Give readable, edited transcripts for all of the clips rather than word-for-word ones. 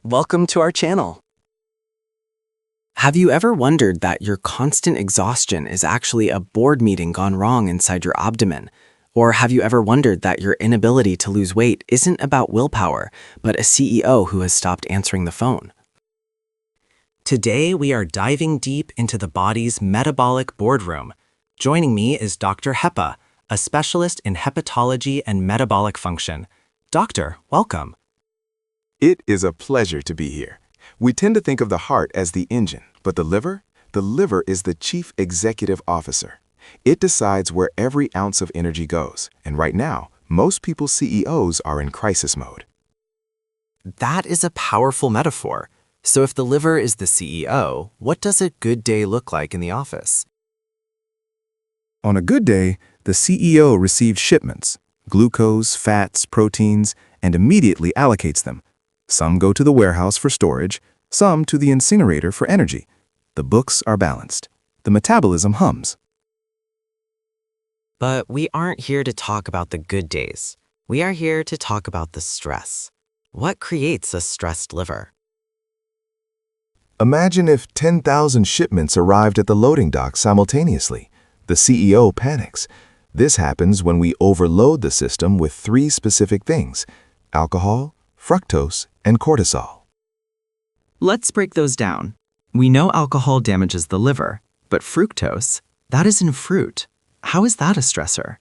Welcome to our channel. Have you ever wondered that your constant exhaustion is actually a board meeting gone wrong inside your abdomen? Or have you ever wondered that your inability to lose weight isn't about willpower, but a CEO who has stopped answering the phone? Today, we are diving deep into the body's metabolic boardroom. Joining me is Dr. Hepa, a specialist in hepatology and metabolic function. Doctor, welcome. It is a pleasure to be here. We tend to think of the heart as the engine, but the liver is the chief executive officer. It decides where every ounce of energy goes, and right now, most people's CEOs are in crisis mode. That is a powerful metaphor. So if the liver is the CEO, what does a good day look like in the office? On a good day, the CEO receives shipments, glucose, fats, proteins, and immediately allocates them. Some go to the warehouse for storage, some to the incinerator for energy. The books are balanced. The metabolism hums. But we aren't here to talk about the good days. We are here to talk about the stress. What creates a stressed liver? Imagine if 10,000 shipments arrived at the loading dock simultaneously. The CEO panics. This happens when we overload the system with three specific things: alcohol, fructose, and cortisol. Let's break those down. We know alcohol damages the liver, but fructose, that is in fruit. How is that a stressor?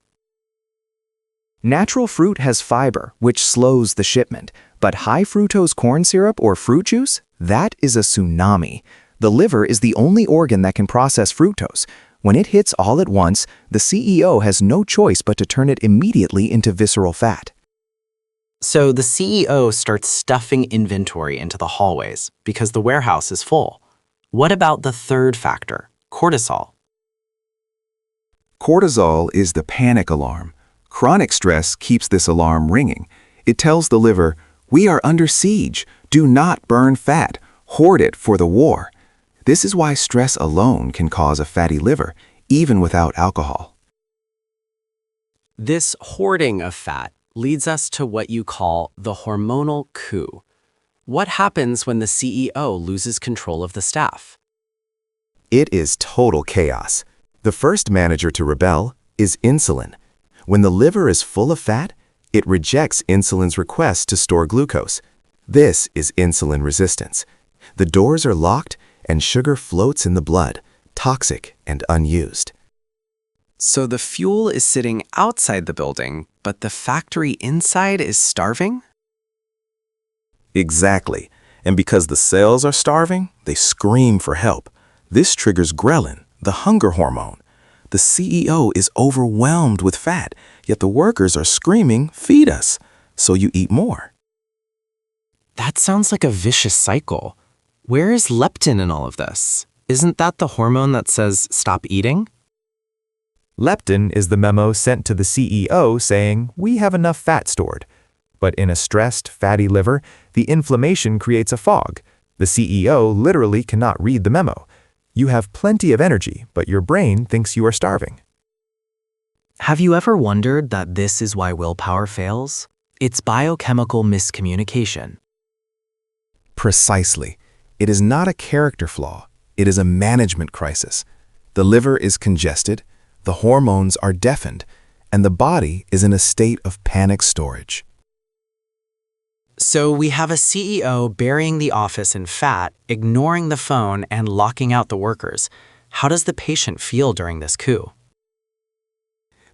Natural fruit has fiber, which slows the shipment, but high fructose corn syrup or fruit juice, that is a tsunami. The liver is the only organ that can process fructose. When it hits all at once, the CEO has no choice but to turn it immediately into visceral fat. So the CEO starts stuffing inventory into the hallways because the warehouse is full. What about the third factor, cortisol? Cortisol is the panic alarm. Chronic stress keeps this alarm ringing. It tells the liver, "We are under siege. Do not burn fat. Hoard it for the war." This is why stress alone can cause a fatty liver, even without alcohol. This hoarding of fat leads us to what you call the hormonal coup. What happens when the CEO loses control of the staff? It is total chaos. The first manager to rebel is insulin. When the liver is full of fat, it rejects insulin's request to store glucose. This is insulin resistance. The doors are locked and sugar floats in the blood, toxic and unused. So the fuel is sitting outside the building, but the factory inside is starving? Exactly. And because the cells are starving, they scream for help. This triggers ghrelin, the hunger hormone. The CEO is overwhelmed with fat, yet the workers are screaming, "Feed us," so you eat more. That sounds like a vicious cycle. Where is leptin in all of this? Isn't that the hormone that says stop eating? Leptin is the memo sent to the CEO saying, "We have enough fat stored." But in a stressed, fatty liver, the inflammation creates a fog. The CEO literally cannot read the memo. You have plenty of energy, but your brain thinks you are starving. Have you ever wondered that this is why willpower fails? It's biochemical miscommunication. Precisely. It is not a character flaw. It is a management crisis. The liver is congested, the hormones are deafened, and the body is in a state of panic storage. So we have a CEO burying the office in fat, ignoring the phone, and locking out the workers. How does the patient feel during this coup?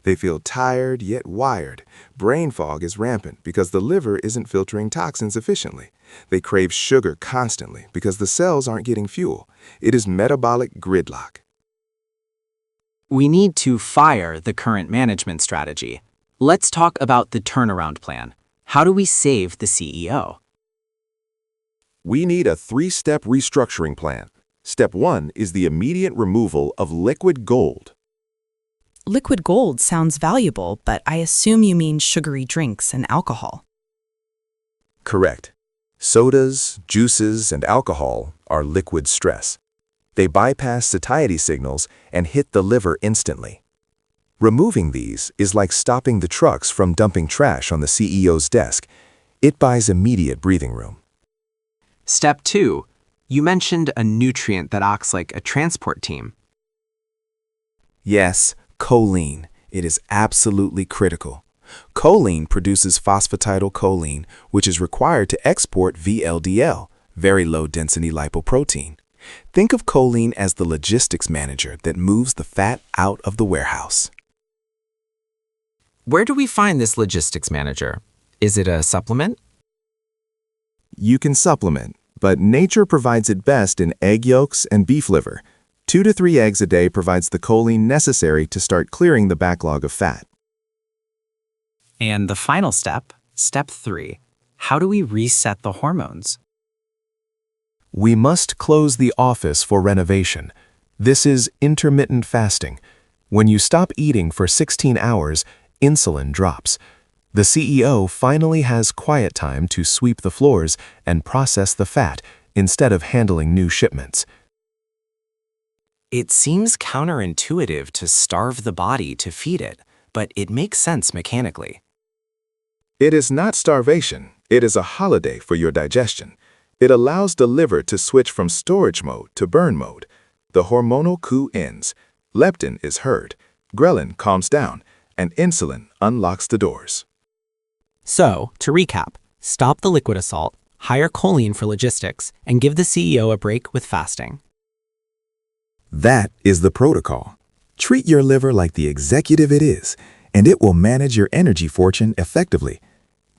They feel tired yet wired. Brain fog is rampant because the liver isn't filtering toxins efficiently. They crave sugar constantly because the cells aren't getting fuel. It is metabolic gridlock. We need to fire the current management strategy. Let's talk about the turnaround plan. How do we save the CEO? We need a three-step restructuring plan. Step 1 is the immediate removal of liquid gold. Liquid gold sounds valuable, but I assume you mean sugary drinks and alcohol. Correct. Sodas, juices, and alcohol are liquid stress. They bypass satiety signals and hit the liver instantly. Removing these is like stopping the trucks from dumping trash on the CEO's desk. It buys immediate breathing room. Step 2. You mentioned a nutrient that acts like a transport team. Yes, choline. It is absolutely critical. Choline produces phosphatidylcholine, which is required to export VLDL, very low-density lipoprotein. Think of choline as the logistics manager that moves the fat out of the warehouse. Where do we find this logistics manager? Is it a supplement? You can supplement, but nature provides it best in egg yolks and beef liver. 2 to 3 eggs a day provides the choline necessary to start clearing the backlog of fat. And the final step, step 3. How do we reset the hormones? We must close the office for renovation. This is intermittent fasting. When you stop eating for 16 hours, insulin drops. The CEO finally has quiet time to sweep the floors and process the fat instead of handling new shipments. It seems counterintuitive to starve the body to feed it, but it makes sense mechanically. It is not starvation. It is a holiday for your digestion. It allows the liver to switch from storage mode to burn mode. The hormonal coup ends. Leptin is heard. Ghrelin calms down, and insulin unlocks the doors. So, to recap, stop the liquid assault, hire choline for logistics, and give the CEO a break with fasting. That is the protocol. Treat your liver like the executive it is, and it will manage your energy fortune effectively.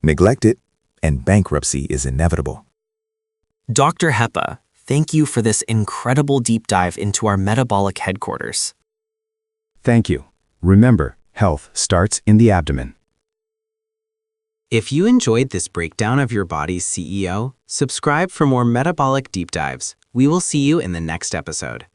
Neglect it, and bankruptcy is inevitable. Dr. Hepa, thank you for this incredible deep dive into our metabolic headquarters. Thank you. Remember, health starts in the abdomen. If you enjoyed this breakdown of your body's CEO, subscribe for more metabolic deep dives. We will see you in the next episode.